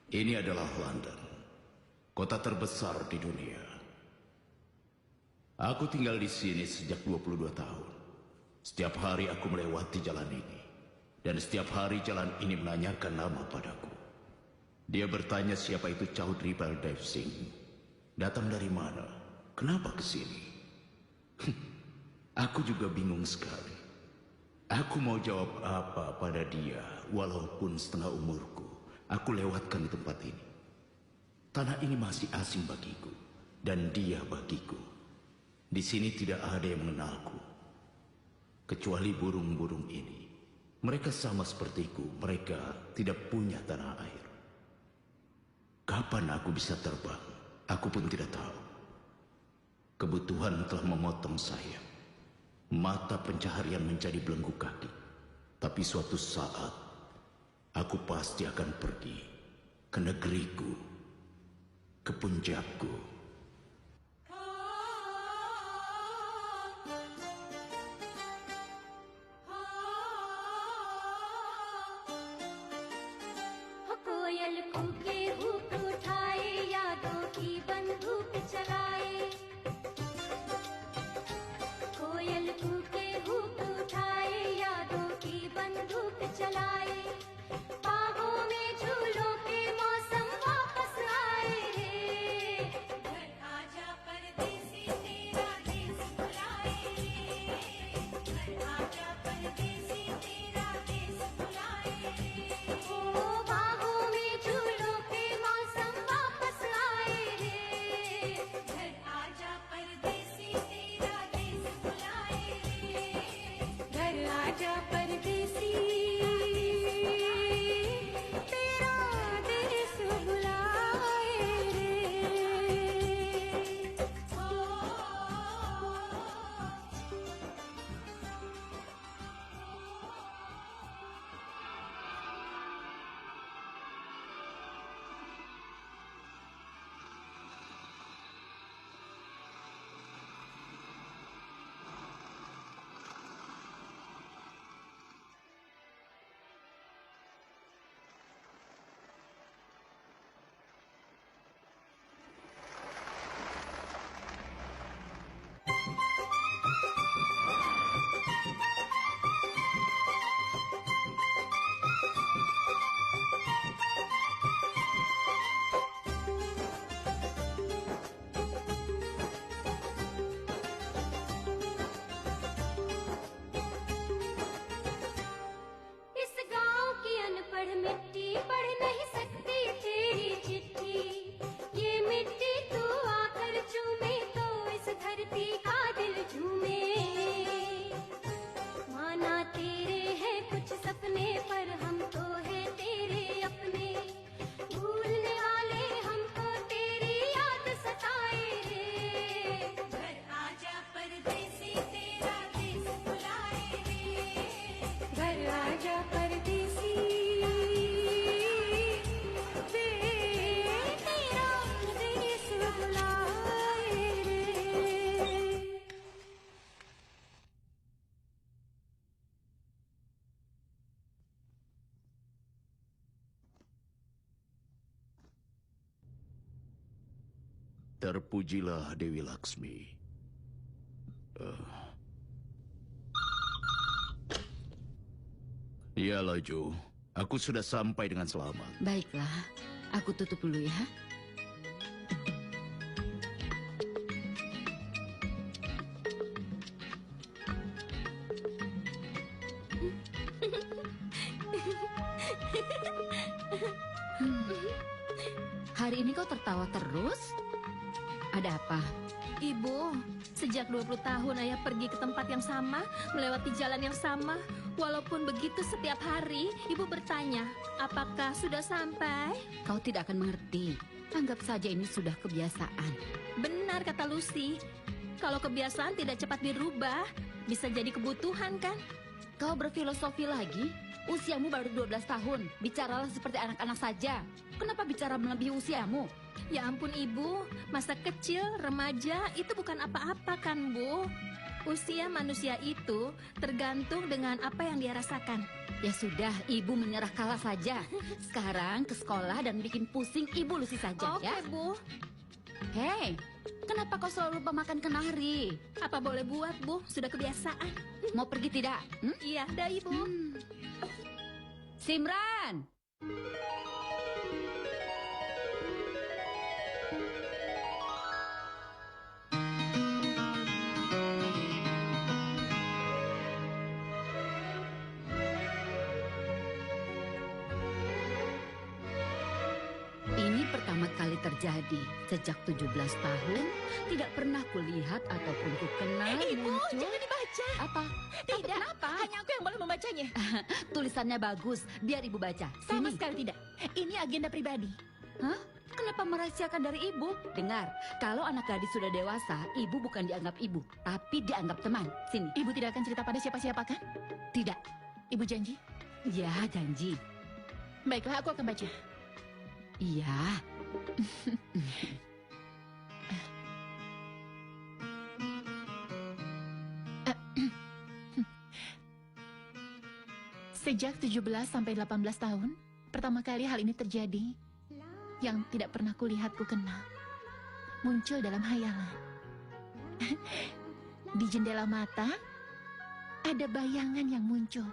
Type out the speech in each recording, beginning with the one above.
Ini adalah London, kota terbesar di dunia. Aku tinggal di sini sejak 22 tahun. Setiap hari aku melewati jalan ini. Dan setiap hari jalan ini menanyakan nama padaku. Dia bertanya siapa itu Chaudhry Baldev Singh. Datang dari mana? Kenapa ke sini? Aku juga bingung sekali. Aku mau jawab apa pada dia, walaupun setengah umurku. Aku lewatkan di tempat ini. Tanah ini masih asing bagiku, dan dia bagiku. Di sini tidak ada yang mengenalku, kecuali burung-burung ini. Mereka sama sepertiku, mereka tidak punya tanah air. Kapan aku bisa terbang? Aku pun tidak tahu. Kebutuhan telah memotong saya. Mata pencaharian menjadi belenggu kaki. Tapi suatu saat, aku pasti akan pergi ke negeriku, ke Punjabku. कोयल कूके हुक उठाए यादों की बंदूक चलाए कोयल कूके हुक उठाए यादों की बंदूक चलाए बाहों में झूलों के मौसम वापस आए रे घर आजा परदेसी तेरा देश बुलाए घर आजा परदेसी तेरा देश बुलाए ओ बाहों में झूलों के मौसम वापस आए रे घर आजा परदेसी तेरा देश बुलाए घर आजा परदेसी तेरा देश बुलाए रे इस गांव की अनपढ़ मिट्टी पढ़ नहीं सकती तेरी चिट्ठी ये मिट्टी तू आकर चूमे तो इस धरती का दिल झूमे माना तेरे हैं कुछ सपने पर हम तो है तेरे अपने भूलने वाले हमको तेरी याद सताए रे घर आजा परदेसी तेरा देश बुलाए रे घर आजा परदेसी तेरा देश बुलाए रे Terpujilah Dewi Laksmi. Ya, Laju. Aku sudah sampai dengan selamat. Baiklah, aku tutup dulu ya. Hari ini kau tertawa terus? Ada apa? Ibu, sejak 20 tahun ayah pergi ke tempat yang sama, melewati jalan yang sama. Walaupun begitu setiap hari, ibu bertanya, apakah sudah sampai? Kau tidak akan mengerti. Anggap saja ini sudah kebiasaan. Benar kata Lucy, kalau kebiasaan tidak cepat dirubah, bisa jadi kebutuhan kan? Kau berfilosofi lagi? Usiamu baru 12 tahun. Bicaralah seperti anak-anak saja. Kenapa bicara melebihi usiamu? Ya ampun ibu, masa kecil, remaja itu bukan apa-apa kan Bu? Usia manusia itu tergantung dengan apa yang dia rasakan. Ya sudah, ibu menyerah kalah saja. Sekarang ke sekolah dan bikin pusing ibu Lucy saja Oke, ya. Bu. Hei, kenapa kau selalu lupa makan kenari? Apa boleh buat, Bu? Sudah kebiasaan. Mau pergi tidak? Iya, dah Ibu. Simran! Ini pertama kali terjadi. Sejak 17 tahun, tidak pernah kulihat ataupun kukenal Ibu, muncul. jangan dibaca. Apa? Tidak, Kenapa? hanya aku yang boleh membacanya. Tulisannya bagus, biar ibu baca. Sama Sini. sekali tidak. Ini agenda pribadi. Hah? Kenapa merahasiakan dari ibu? Dengar, kalau anak gadis sudah dewasa, ibu bukan dianggap ibu, tapi dianggap teman. Sini. Ibu tidak akan cerita pada siapa-siapa kan? Tidak. Ibu janji? Ya, janji. Baiklah, aku akan baca. Iya. Sejak 17 sampai 18 tahun, pertama kali hal ini terjadi. Yang tidak pernah kulihat ku kenal. Muncul dalam hayalan. Di jendela mata, ada bayangan yang muncul.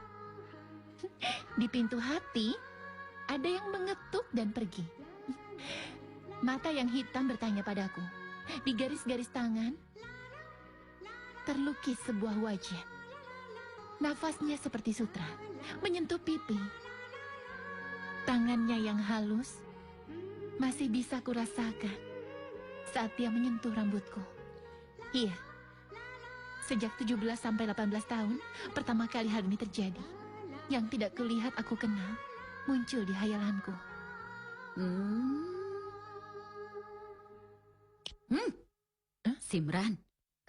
Di pintu hati, ada yang mengetuk dan pergi. Mata yang hitam bertanya padaku. Di garis-garis tangan, terlukis sebuah wajah. Nafasnya seperti sutra, menyentuh pipi. Tangannya yang halus, masih bisa kurasakan saat dia menyentuh rambutku. Iya, sejak 17 sampai 18 tahun, pertama kali hal ini terjadi. Yang tidak kulihat aku kenal, muncul di hayalanku. Simran,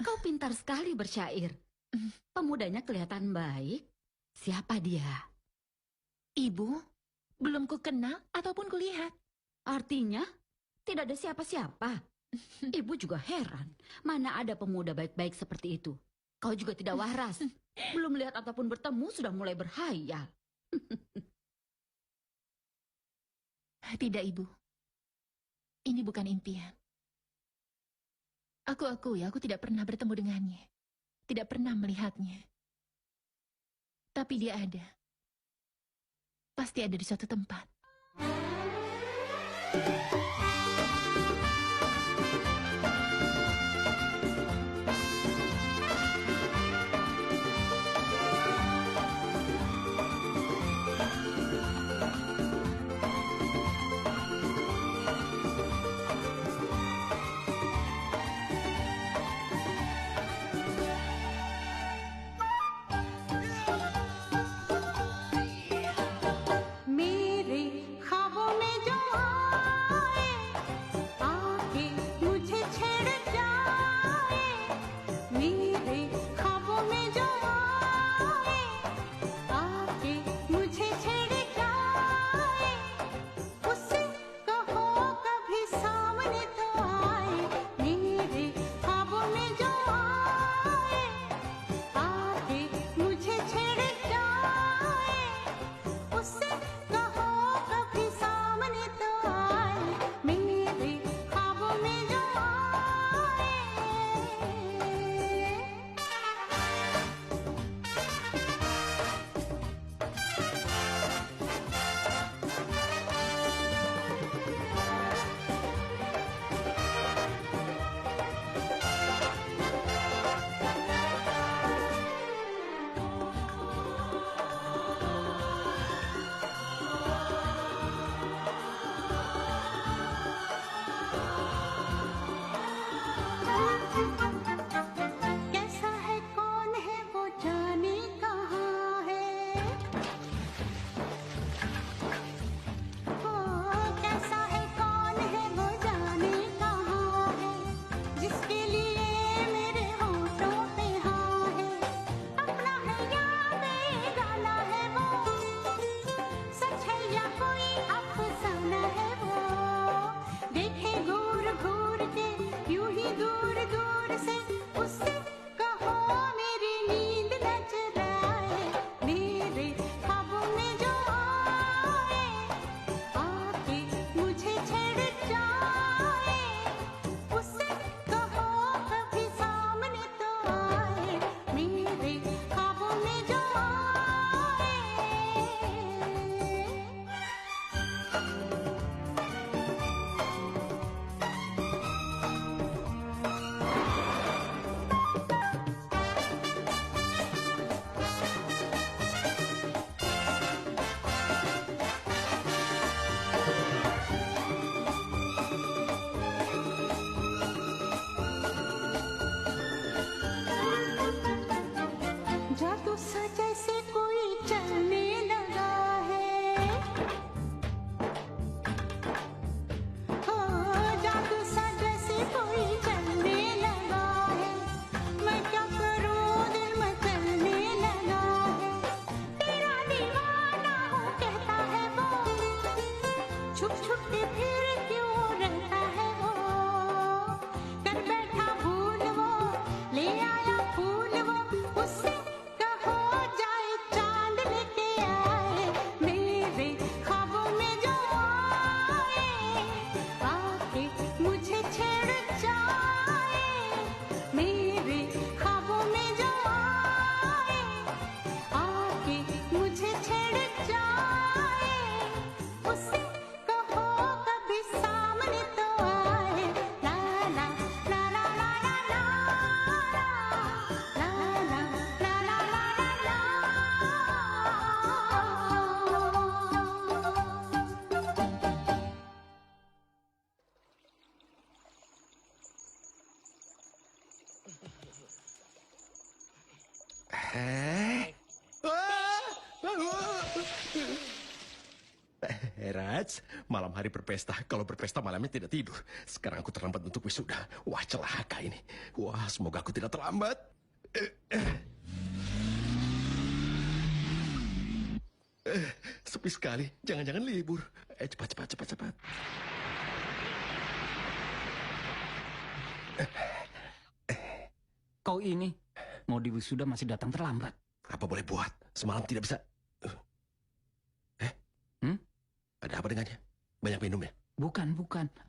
kau pintar sekali bersyair. Pemudanya kelihatan baik. Siapa dia? Ibu, belum ku kenal ataupun kulihat. Artinya, tidak ada siapa-siapa. Ibu juga heran. Mana ada pemuda baik-baik seperti itu? Kau juga tidak waras. Belum melihat ataupun bertemu, sudah mulai berhayal. Tidak, Ibu. Ini bukan impian. Aku akui, aku tidak pernah bertemu dengannya. Tidak pernah melihatnya. Tapi dia ada. Pasti ada di suatu tempat. मेरे ख्वाबों में जो आए Raj, malam hari berpesta. Kalau berpesta malamnya tidak tidur. Sekarang aku terlambat untuk wisuda. Wah, celaka ini. Wah, semoga aku tidak terlambat. Sepi sekali. Jangan-jangan libur. Cepat. Kau ini mau di wisuda masih datang terlambat. Apa boleh buat? Semalam tidak bisa. Ada apa dengannya? Banyak minum ya? Bukan.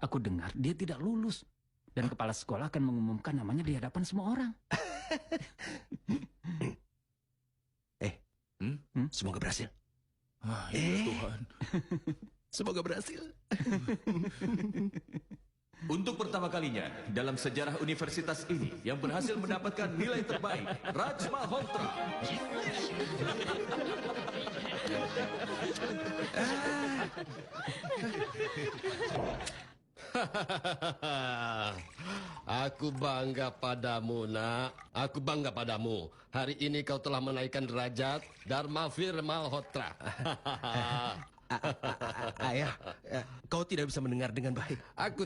Aku dengar dia tidak lulus. Dan kepala sekolah akan mengumumkan namanya di hadapan semua orang. Semoga berhasil. Ya Tuhan. Semoga berhasil. Untuk pertama kalinya dalam sejarah universitas ini yang berhasil mendapatkan nilai terbaik, Raj Malhotra. Aku bangga padamu, nak. Aku bangga padamu. Hari ini kau telah menaikkan derajat Dharmavir Malhotra. Ayah, kau tidak bisa mendengar dengan baik. Aku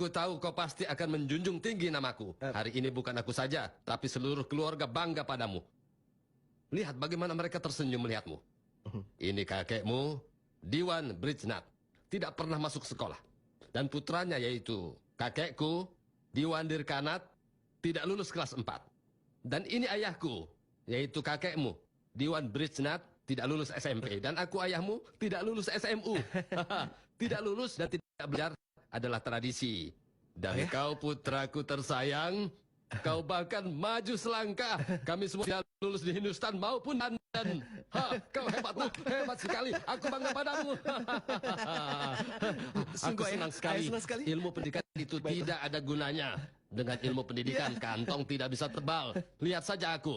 tahu kau pasti akan menjunjung tinggi namaku. Hari ini bukan aku saja, tapi seluruh keluarga bangga padamu. Lihat bagaimana mereka tersenyum melihatmu. Ini kakekmu, Diwan Brijnath, tidak pernah masuk sekolah. Dan putranya yaitu kakekku, Diwan Dirkanath, tidak lulus kelas 4. Dan ini ayahku, yaitu kakekmu, Diwan Brijnath, tidak lulus SMP. Dan aku ayahmu tidak lulus SMU. Tidak lulus dan tidak belajar adalah tradisi. Dan kau putraku tersayang, kau bahkan maju selangkah. Kami semua tidak lulus di Hindustan maupun London. Kau hebat sekali. Aku bangga padamu. Aku senang sekali. Ilmu pendidikan itu tidak ada gunanya. Dengan ilmu pendidikan, kantong tidak bisa tebal. Lihat saja aku.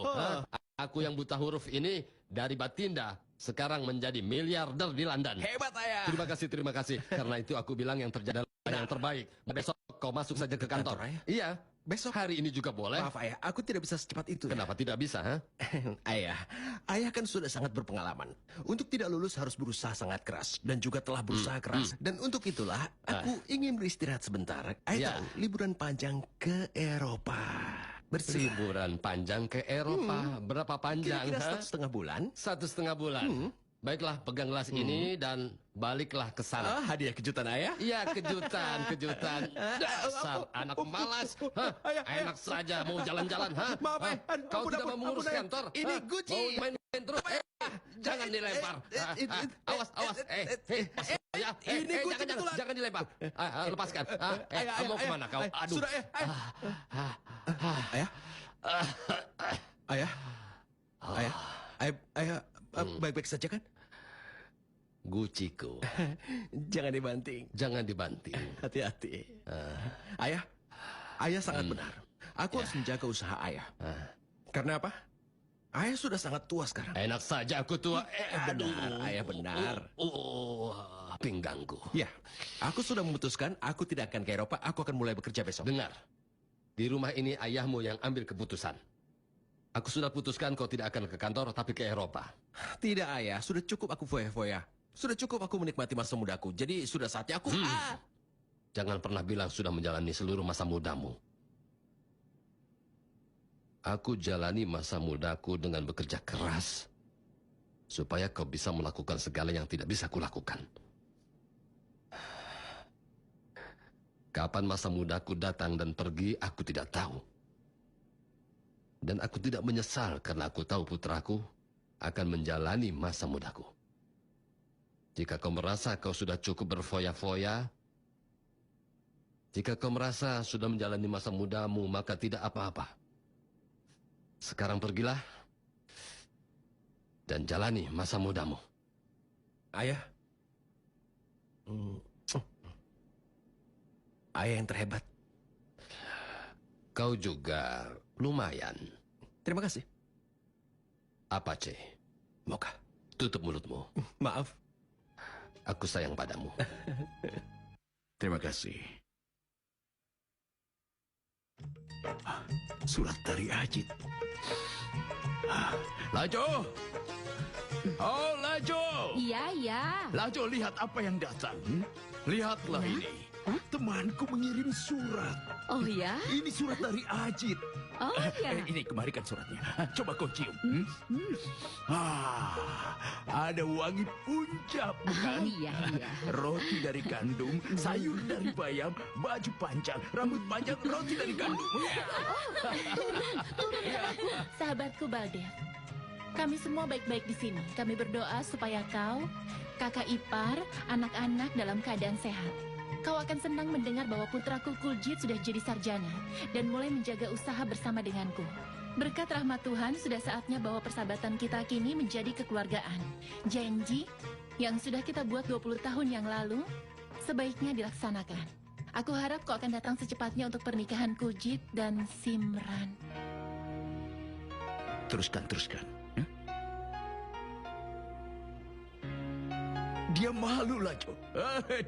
Aku yang buta huruf ini dari Batinda sekarang menjadi miliarder di London. Hebat, ayah. Terima kasih. Karena itu aku bilang yang terjadi adalah yang terbaik. Besok kau masuk saja ke kantor. Iya. Besok hari ini juga boleh. Maaf ayah, aku tidak bisa secepat itu. Kenapa tidak bisa? Ayah kan sudah sangat berpengalaman. Untuk tidak lulus harus berusaha sangat keras. Dan juga telah berusaha keras. Dan untuk itulah, aku ingin beristirahat sebentar. Ayah tahu, liburan panjang ke Eropa. Liburan panjang ke Eropa. Berapa panjang? Kira-kira 1,5 bulan. 1,5 bulan. Baiklah, pegang gelas ini dan baliklah ke sana. Hadiah kejutan ayah? Iya, kejutan. Dasar anak malas. Enak saja mau jalan-jalan. Maaf, Kau tidak mau mengurus kantor? Ini Gucci. Mau main terus? Jangan dilempar. Awas. Ini Gucci. Jangan dilempar. Lepaskan. Mau kemana kau? Aduh. Sudah, Ayah, baik-baik saja kan? Guciku. Jangan dibanting. Hati-hati. Ayah sangat benar. Aku harus menjaga usaha ayah. Karena apa? Ayah sudah sangat tua sekarang. Enak saja aku tua. Benar, ayah benar. Pinggangku. Ya, aku sudah memutuskan aku tidak akan ke Eropa. Aku akan mulai bekerja besok. Dengar. Di rumah ini ayahmu yang ambil keputusan. Aku sudah putuskan kau tidak akan ke kantor tapi ke Eropa. Tidak ayah, sudah cukup aku foya-foya. Sudah cukup aku menikmati masa mudaku. Jadi sudah saatnya aku... Jangan pernah bilang sudah menjalani seluruh masa mudamu. Aku jalani masa mudaku dengan bekerja keras. Supaya kau bisa melakukan segala yang tidak bisa kulakukan. Kapan masa mudaku datang dan pergi, aku tidak tahu. Dan aku tidak menyesal karena aku tahu putraku akan menjalani masa mudaku. Jika kau merasa kau sudah cukup berfoya-foya, jika kau merasa sudah menjalani masa mudamu, maka tidak apa-apa. Sekarang pergilah dan jalani masa mudamu. Ayah. Ayah yang terhebat. Kau juga lumayan. Terima kasih. Apa, C? Moka. Tutup mulutmu. Maaf. Aku sayang padamu. Terima kasih. Surat dari Ajit. Lajo! Oh, Lajo! Iya, iya. Lajo, lihat apa yang datang. Lihatlah Ya? ini. Temanku mengirim surat. Oh ya? Ini surat dari Ajit. Oh ya. Ini kembalikan suratnya. Coba kau cium. Ada wangi Punjab, bukan? Iya, iya. Roti dari gandum, sayur dari bayam, baju panjang, rambut panjang, roti dari gandum. Sahabatku Balder, kami semua baik-baik di sini. Kami berdoa supaya kau, kakak ipar, anak-anak dalam keadaan sehat. Kau akan senang mendengar bahwa putraku Kuljit sudah jadi sarjana dan mulai menjaga usaha bersama denganku. Berkat rahmat Tuhan, sudah saatnya bahwa persahabatan kita kini menjadi kekeluargaan. Janji yang sudah kita buat 20 tahun yang lalu, sebaiknya dilaksanakan. Aku harap kau akan datang secepatnya untuk pernikahan Kuljit dan Simran. Teruskan. Ya? Dia malu, Lajo.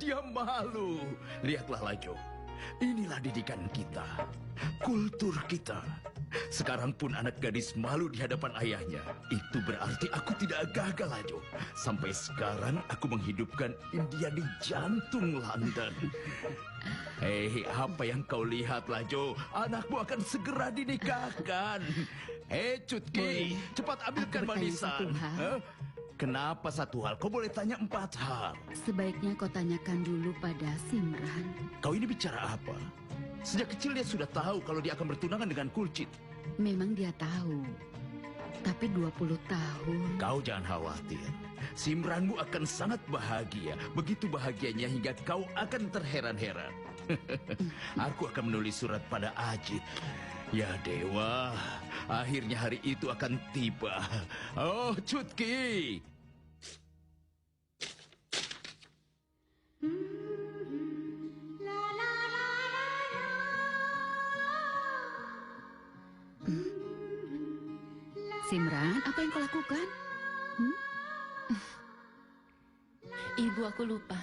Dia malu. Lihatlah, Lajo. Inilah didikan kita. Kultur kita. Sekarang pun anak gadis malu di hadapan ayahnya. Itu berarti aku tidak gagal, Lajo. Sampai sekarang aku menghidupkan India di jantung London. Hei, apa yang kau lihat, Lajo? Anakmu akan segera dinikahkan. Hei, Cutki, cepat ambilkan Aku bertanya manisan. satu hal. Hah? Kenapa satu hal? Kau boleh tanya 4 hal. Sebaiknya kau tanyakan dulu pada Simran. Kau ini bicara apa? Sejak kecil dia sudah tahu kalau dia akan bertunangan dengan Kulcit. Memang dia tahu. Tapi 20 tahun. Kau jangan khawatir. Simranmu akan sangat bahagia. Begitu bahagianya hingga kau akan terheran-heran. Aku akan menulis surat pada Ajit. Ya Dewa, akhirnya hari itu akan tiba. Oh, Cutki. Simran, apa yang kau lakukan? Ibu, aku lupa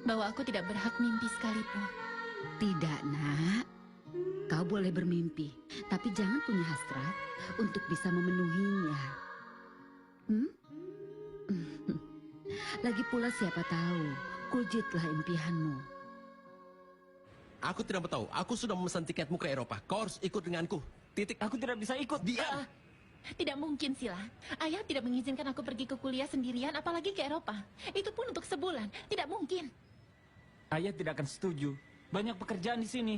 bahwa aku tidak berhak mimpi sekalipun. Tidak, nak. Kau boleh bermimpi, tapi jangan punya hasrat untuk bisa memenuhinya. Lagi pula siapa tahu, Kuljitlah impianmu. Aku tidak tahu. Aku sudah memesan tiketmu ke Eropa. Kau harus ikut denganku. Titik. Aku tidak bisa ikut. Dia. Tidak mungkin, Sila. Ayah tidak mengizinkan aku pergi ke kuliah sendirian, apalagi ke Eropa. Itu pun untuk sebulan. Tidak mungkin. Ayah tidak akan setuju. Banyak pekerjaan di sini.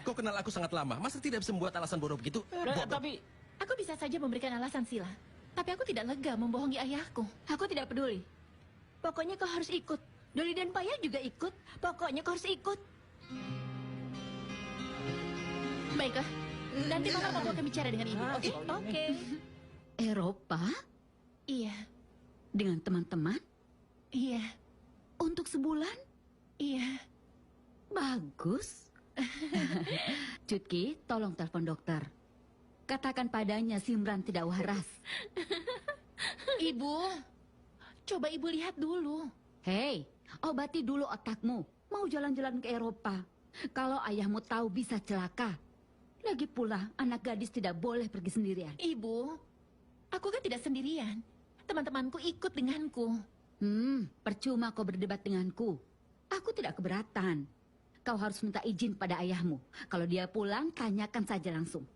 Kau kenal aku sangat lama. Masa tidak bisa membuat alasan bodoh begitu? Tapi Aku bisa saja memberikan alasan, Sila. Tapi aku tidak lega membohongi ayahku. Aku tidak peduli. Pokoknya kau harus ikut. Doli dan Paya juga ikut. Pokoknya kau harus ikut. Baiklah. Nanti Mama mau akan bicara dengan Ibu. Oke? Oke. Eropa? Iya. Dengan teman-teman? Iya. Untuk sebulan? Iya. Bagus. Cutki, tolong telepon dokter. Katakan padanya Simran tidak waras. Ibu, coba Ibu lihat dulu. Hei, obati dulu otakmu. Mau jalan-jalan ke Eropa. Kalau ayahmu tahu bisa celaka. Lagi pula, anak gadis tidak boleh pergi sendirian. Ibu, aku kan tidak sendirian. Teman-temanku ikut denganku. Percuma kau berdebat denganku. Aku tidak keberatan. Kau harus minta izin pada ayahmu. Kalau dia pulang, tanyakan saja langsung.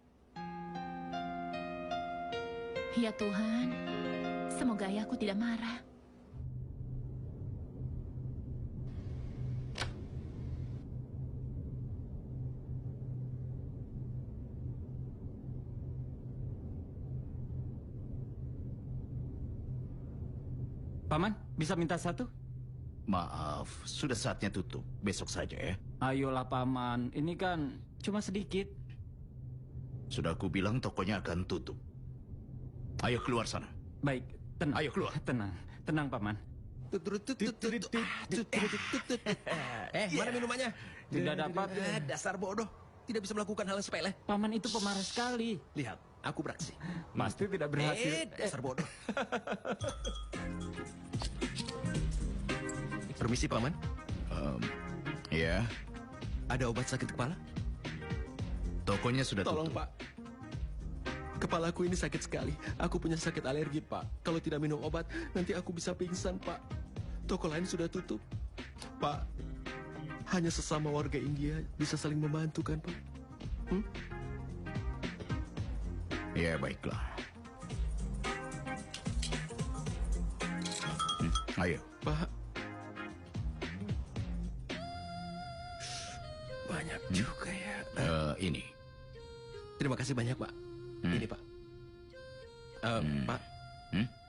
Ya Tuhan, semoga ayahku tidak marah. Paman, bisa minta satu? Maaf, sudah saatnya tutup. Besok saja ya. Ayolah Paman, ini kan cuma sedikit. Sudah aku bilang tokonya akan tutup. Ayo keluar sana. Baik, tenang. Ayo keluar. Tenang Paman. Mana minumannya? Tidak dapat. Dasar bodoh. Tidak bisa melakukan hal yang sepele. Paman itu pemarah sekali. Lihat, aku beraksi. Pasti tidak berhasil. Dasar bodoh. Permisi, Paman. Ya, Ada obat sakit kepala? tokonya sudah Tolong, tutup. Pak. Kepalaku ini sakit sekali. Aku punya sakit alergi, Pak. Kalau tidak minum obat, nanti aku bisa pingsan, Pak. Toko lain sudah tutup. Pak, hanya sesama warga India bisa saling membantu kan, Pak? Ya, baiklah. Ayo. Pak. Banyak juga ya. Ini. Terima kasih banyak, Pak. Ini, Pak. Pak.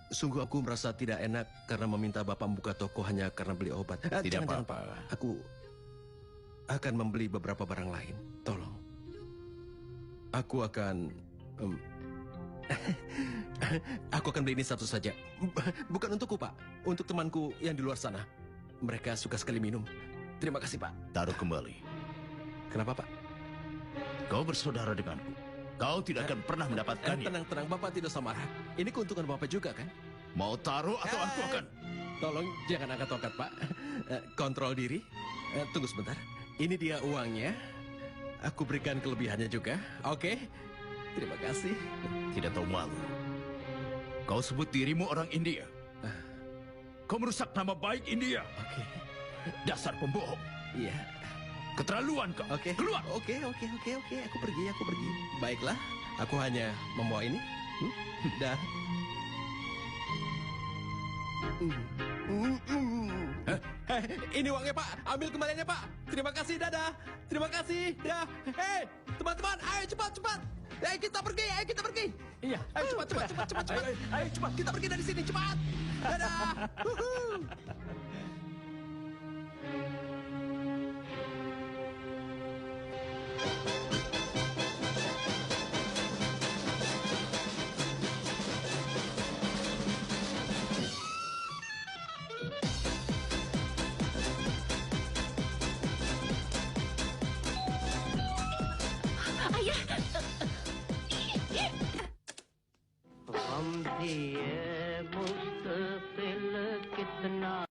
Sungguh aku merasa tidak enak karena meminta Bapak membuka toko hanya karena beli obat. Tidak Jangan, apa-apa. Pak. Aku akan membeli beberapa barang lain. Tolong. Aku akan... aku akan beli ini satu saja. Bukan untukku, Pak. Untuk temanku yang di luar sana. Mereka suka sekali minum. Terima kasih, Pak. Taruh kembali. Kenapa, Pak? Kau bersaudara denganku. Kau tidak akan pernah mendapatkannya. Tenang, Bapak tidak usah marah. Ini keuntungan Bapak juga, kan? Mau taruh atau aku akan... Tolong jangan angkat tongkat, Pak. Kontrol diri. Tunggu sebentar. Ini dia uangnya. Aku berikan kelebihannya juga. Oke? Terima kasih. Tidak tahu malu. Kau sebut dirimu orang India. Kau merusak nama baik India. Oke. Dasar pembohong. Iya. Keterlaluan kau. Oke. Keluar. Oke. Aku pergi. Baiklah. Aku hanya membawa ini. Dah. Ini uangnya, Pak. Ambil kembaliannya, Pak. Terima kasih, dadah. Terima kasih, dah. Hei, teman-teman, ayo cepat. Ayo kita pergi. Iya. Ayo cepat. Ayo cepat, kita pergi dari sini, cepat. Dadah. Ayah.